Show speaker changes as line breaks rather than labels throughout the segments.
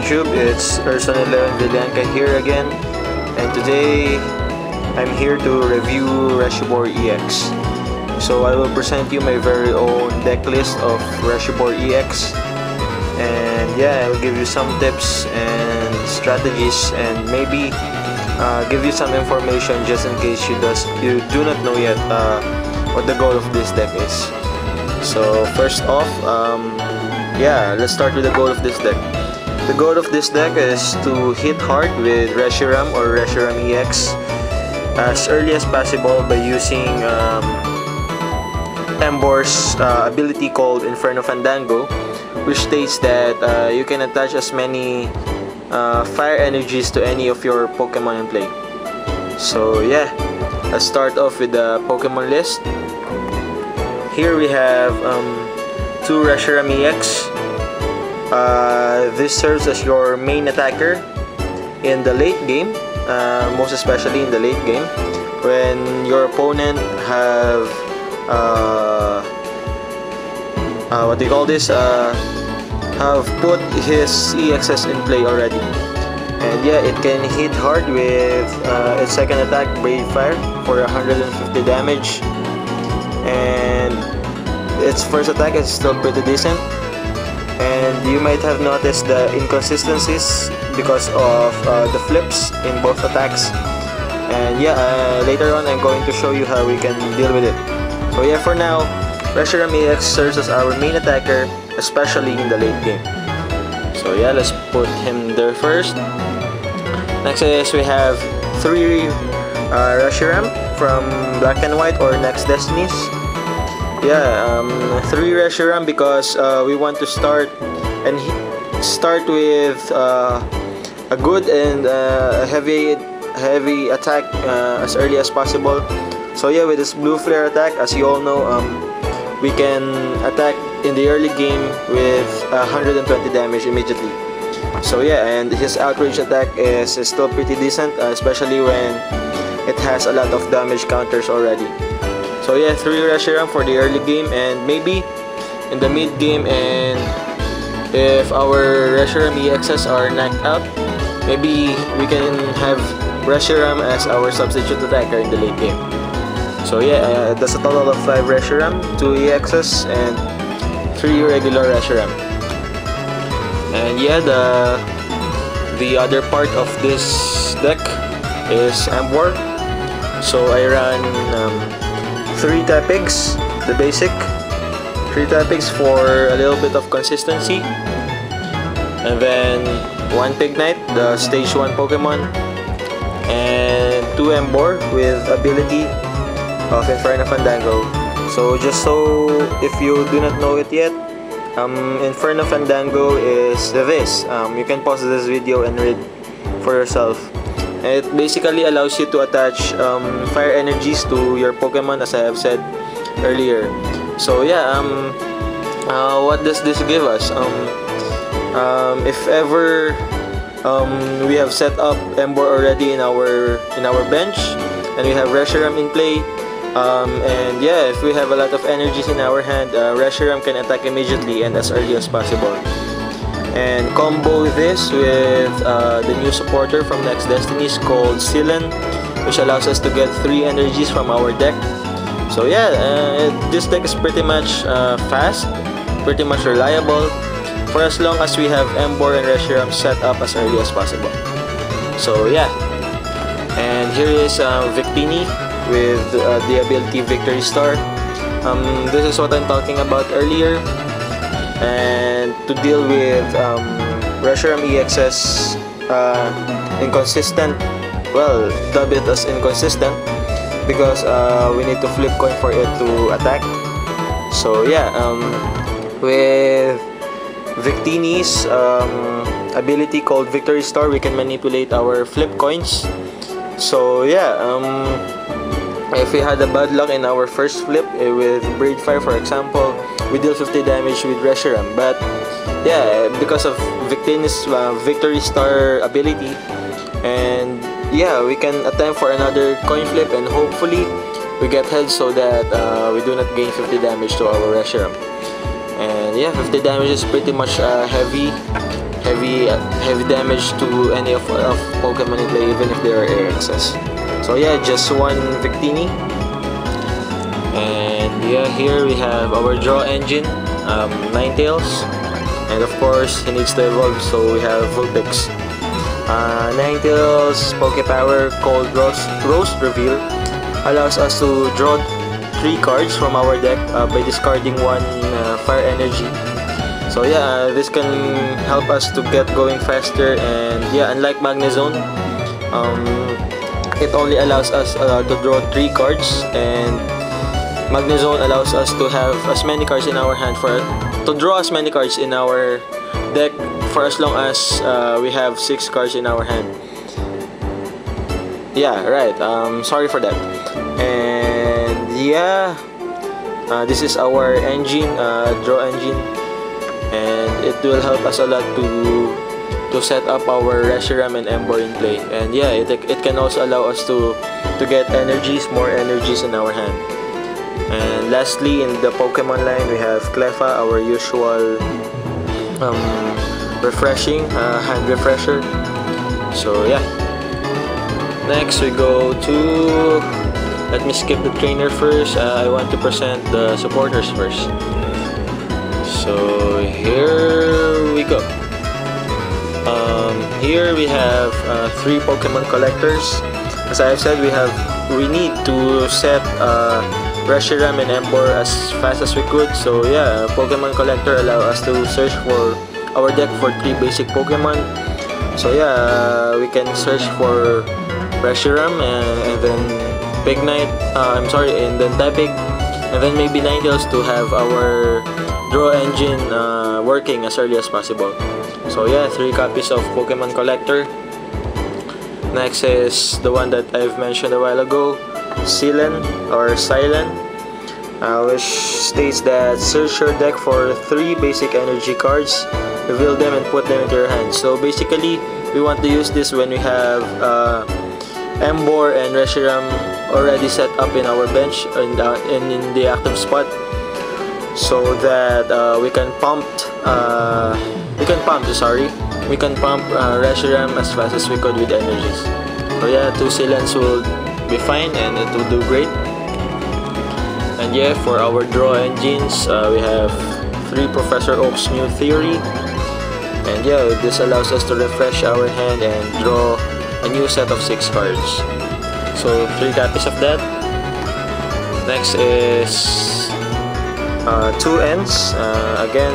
YouTube, it's Erson here again, and today I'm here to review Reshiboar EX. So I will present you my very own deck list of Reshiboar EX, and yeah, I will give you some tips and strategies, and maybe give you some information just in case you do not know yet what the goal of this deck is. So first off, yeah, let's start with the goal of this deck. The goal of this deck is to hit hard with Reshiram or Reshiram EX as early as possible by using Emboar's ability called Inferno Fandango, which states that you can attach as many fire energies to any of your Pokemon in play. So yeah, let's start off with the Pokemon list. Here we have 2 Reshiram EX. This serves as your main attacker in the late game, most especially in the late game when your opponent have what do you call this, have put his EXs in play already. And yeah, it can hit hard with its second attack, Brave Fire, for 150 damage, and its first attack is still pretty decent. And you might have noticed the inconsistencies because of the flips in both attacks. And yeah, later on I'm going to show you how we can deal with it. So yeah, for now, Reshiram EX serves as our main attacker, especially in the late game. So yeah, let's put him there first. Next is we have 3 Reshiram from Black and White or Next Destinies. Yeah, 3 Reshiram because we want to start with a good and heavy attack as early as possible. So yeah, with this blue flare attack, as you all know, we can attack in the early game with 120 damage immediately. So yeah, and his outrage attack is still pretty decent, especially when it has a lot of damage counters already. So yeah, 3 Reshiram for the early game, and maybe in the mid game, and if our Reshiram EXs are knocked out, maybe we can have Reshiram as our substitute attacker in the late game. So yeah, that's a total of 5 Reshiram, 2 EXs, and 3 regular Reshiram. And yeah, the other part of this deck is Emboar. So I ran 3 Tepigs, the basic 3 Tepigs for a little bit of consistency, and then 1 Pignite, the stage 1 Pokemon, and 2 Emboar with ability of Inferno Fandango. So just so if you do not know it yet, Inferno Fandango is this. You can pause this video and read for yourself. It basically allows you to attach fire energies to your Pokemon, as I have said earlier. So yeah, what does this give us? If ever we have set up Emboar already in our bench, and we have Reshiram in play, and yeah, if we have a lot of energies in our hand, Reshiram can attack immediately and as early as possible. And combo this with the new supporter from Next Destinies called Cilan, which allows us to get 3 energies from our deck. So yeah, this deck is pretty much fast, pretty much reliable, for as long as we have Emboar and Reshiram set up as early as possible. So yeah, and here is Victini with the ability Victory Star. This is what I'm talking about earlier. And to deal with Reshiram EX's inconsistent, well, dub it as inconsistent, because we need to flip coin for it to attack. So yeah, with Victini's ability called Victory Star, we can manipulate our flip coins. So yeah, if we had a bad luck in our first flip with Brave Fire, for example, we deal 50 damage with Reshiram. But yeah, because of Victini's Victory Star ability, and yeah, we can attempt for another coin flip, and hopefully we get heads so that we do not gain 50 damage to our Reshiram. And yeah, 50 damage is pretty much heavy heavy damage to any of Pokemon in play, even if they are AXs. So yeah, just one Victini. And yeah, here we have our draw engine, Ninetales, and of course he needs to evolve, so we have Vulpix. Ninetales Pokepower called Rose Reveal allows us to draw 3 cards from our deck by discarding one Fire Energy. So yeah, this can help us to get going faster, and yeah, unlike Magnezone, it only allows us to draw 3 cards, and Magnezone allows us to have as many cards in our hand to draw as many cards in our deck for as long as we have 6 cards in our hand. Yeah, right. Sorry for that. And yeah, this is our engine, draw engine, and it will help us a lot to set up our Reshiram and Emboar in play. And yeah, it can also allow us to get more energies in our hand. And lastly, in the Pokemon line, we have Cleffa, our usual refreshing hand refresher. So yeah, next we go to, let me skip the trainer first. I want to present the supporters first. So here we go. Here we have 3 Pokemon collectors. As I have said, we need to set Reshiram and Emboar as fast as we could. So yeah, Pokemon collector allow us to search for our deck for 3 basic Pokemon. So yeah, we can search for Reshiram and then Pignite, and then Tepig, and then maybe Ninetales to have our draw engine working as early as possible. So yeah, 3 copies of Pokemon collector. Next is the one that I've mentioned a while ago, Cilan, which states that search your deck for 3 basic energy cards, reveal them and put them into your hand. So basically, we want to use this when we have Emboar and Reshiram already set up in our bench and in the active spot, so that we can pump Reshiram as fast as we could with energies. So yeah, 2 Cilans will be fine and it will do great. And yeah, for our draw engines, we have 3 Professor Oak's New Theory, and yeah, this allows us to refresh our hand and draw a new set of 6 cards. So 3 copies of that. Next is 2 ends. Again,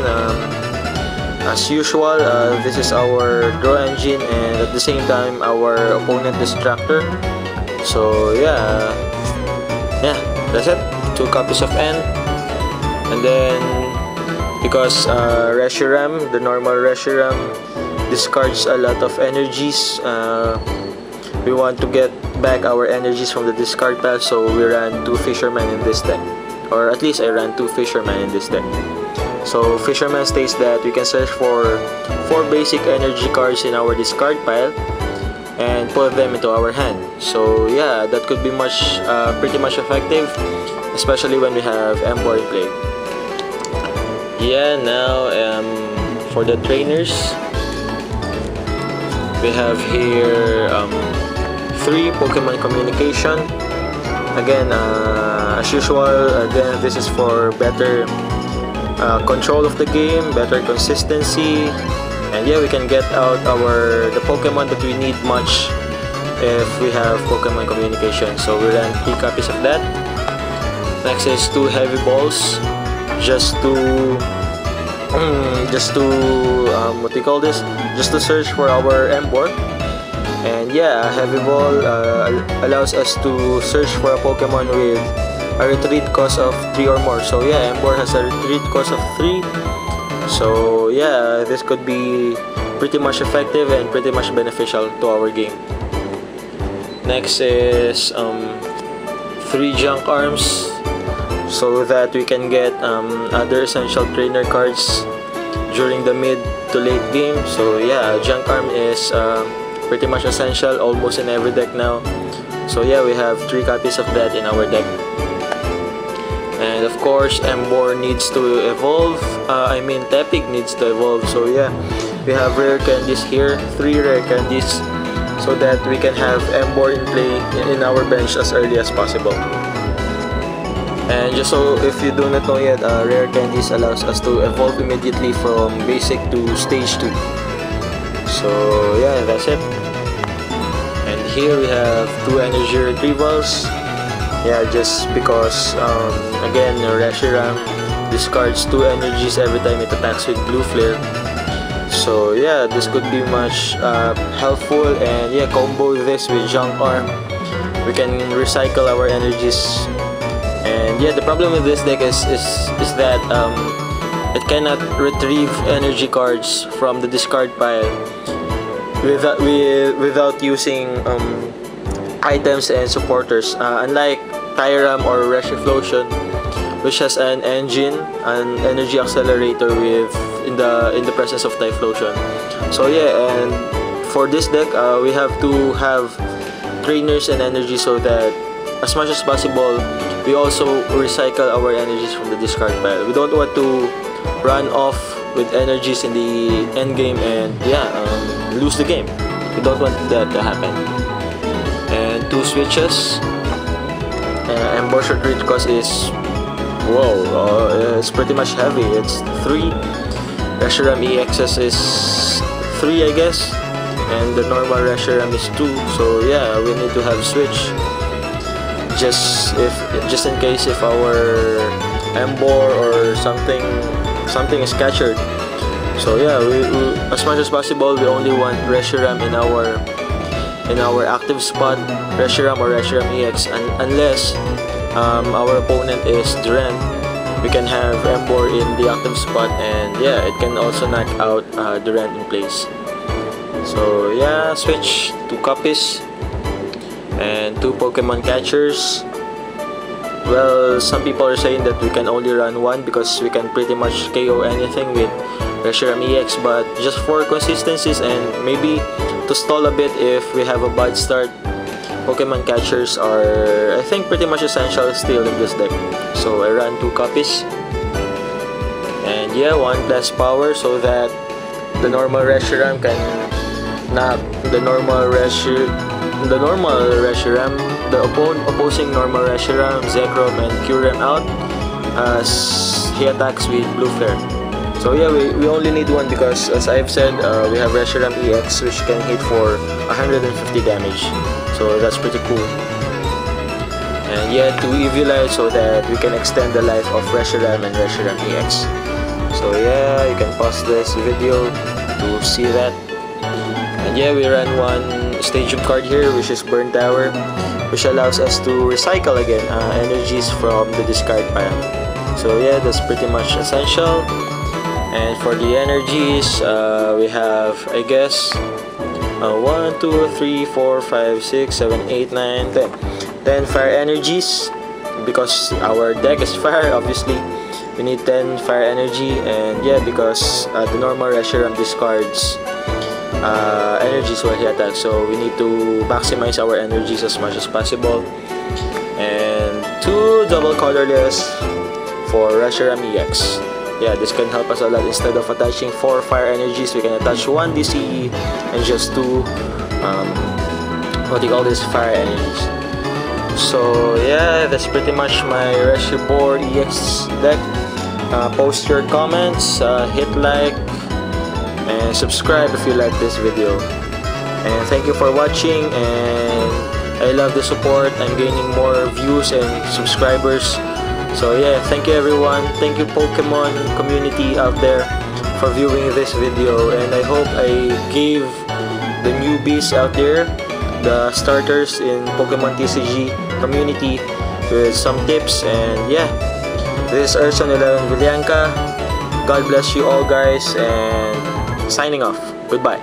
as usual, this is our draw engine and at the same time our opponent distractor. So yeah, that's it. 2 copies of N. And then because Reshiram, the normal Reshiram, discards a lot of energies, we want to get back our energies from the discard pile, so we ran 2 Fisherman in this deck, or at least I ran 2 Fisherman in this deck. So Fisherman states that we can search for 4 basic energy cards in our discard pile and put them into our hand. So yeah, that could be pretty much effective, especially when we have Emboar in play. Yeah, now for the trainers, we have here 3 Pokemon Communication. Again, as usual, again, this is for better control of the game, better consistency, and yeah, we can get out the Pokemon that we need much if we have Pokemon Communication. So we ran 3 copies of that. Next is 2 Heavy Balls, just to just to search for our Emboar. And yeah, a Heavy Ball allows us to search for a Pokemon with a retreat cost of 3 or more. So yeah, Emboar has a retreat cost of 3. So yeah, this could be pretty much effective and pretty much beneficial to our game. Next is 3 Junk Arms, so that we can get other essential trainer cards during the mid to late game. So yeah, Junk Arm is pretty much essential almost in every deck now. So yeah, we have 3 copies of that in our deck. And of course, Emboar needs to evolve. Tepig needs to evolve. So yeah, we have rare candies here, 3 rare candies, so that we can have Emboar in play in our bench as early as possible. And just so if you do not know yet, rare candies allows us to evolve immediately from basic to stage 2. So yeah, that's it. And here we have 2 energy retrievals. Yeah, just because again, Reshiram discards 2 energies every time it attacks with blue flare. So yeah, this could be much helpful, and yeah, combo this with junk arm. We can recycle our energies. And yeah, the problem with this deck is that it cannot retrieve energy cards from the discard pile without using items and supporters. Unlike Tyram or Reshiboar, which has an engine, an energy accelerator in the presence of Typhlosion. So yeah, and for this deck, we have to have trainers and energy so that as much as possible, we also recycle our energies from the discard pile. We don't want to run off with energies in the end game and yeah, lose the game. We don't want that to happen. And 2 switches. Emboar short reach cost is it's pretty much heavy. It's 3. Reshiram EX is 3, I guess, and the normal Reshiram is 2. So yeah, we need to have switch. Just in case if our Emboar or something is captured. So yeah, we as much as possible, we only want Reshiram in our active spot, Reshiram or Reshiram EX, unless our opponent is Duran. We can have Emboar in the active spot, and yeah, it can also knock out Duran in place. So yeah, switch 2 copies and 2 Pokemon catchers. Well, some people are saying that we can only run 1 because we can pretty much KO anything with Reshiram EX, but just for consistencies and maybe to stall a bit if we have a bad start, Pokemon catchers are, I think, pretty much essential still in this deck. So I ran 2 copies, and yeah, 1 plus power so that the normal Reshiram can knock the opposing normal Reshiram, Zekrom, and Kyurem out as he attacks with blue flare. So yeah, we only need 1 because, as I've said, we have Reshiram EX, which can hit for 150 damage. So that's pretty cool. And yeah, 2 Eviolite so that we can extend the life of Reshiram and Reshiram EX. So yeah, you can pause this video to see that. And yeah, we ran 1 stadium card here, which is Burn Tower, which allows us to recycle again energies from the discard pile. So yeah, that's pretty much essential. And for the energies, we have, I guess, 1, 2, 3, 4, 5, 6, 7, 8, 9, 10. 10 fire energies. Because our deck is fire, obviously, we need 10 fire energy. And yeah, because the normal Reshiram discards energies while he attacks, so we need to maximize our energies as much as possible. And 2 double colorless for Reshiram EX. Yeah, this can help us a lot. Instead of attaching 4 fire energies, we can attach 1 DCE and just 2 fire energies. So yeah, that's pretty much my Reshiboar EX deck. Post your comments, hit like, and subscribe if you like this video. And thank you for watching, and I love the support. I'm gaining more views and subscribers. So yeah, thank you everyone. Thank you Pokemon community out there for viewing this video, and I hope I gave the newbies out there, the starters in Pokemon TCG community, with some tips. And yeah, this is Erson 11 Villanca. God bless you all guys, and signing off. Goodbye.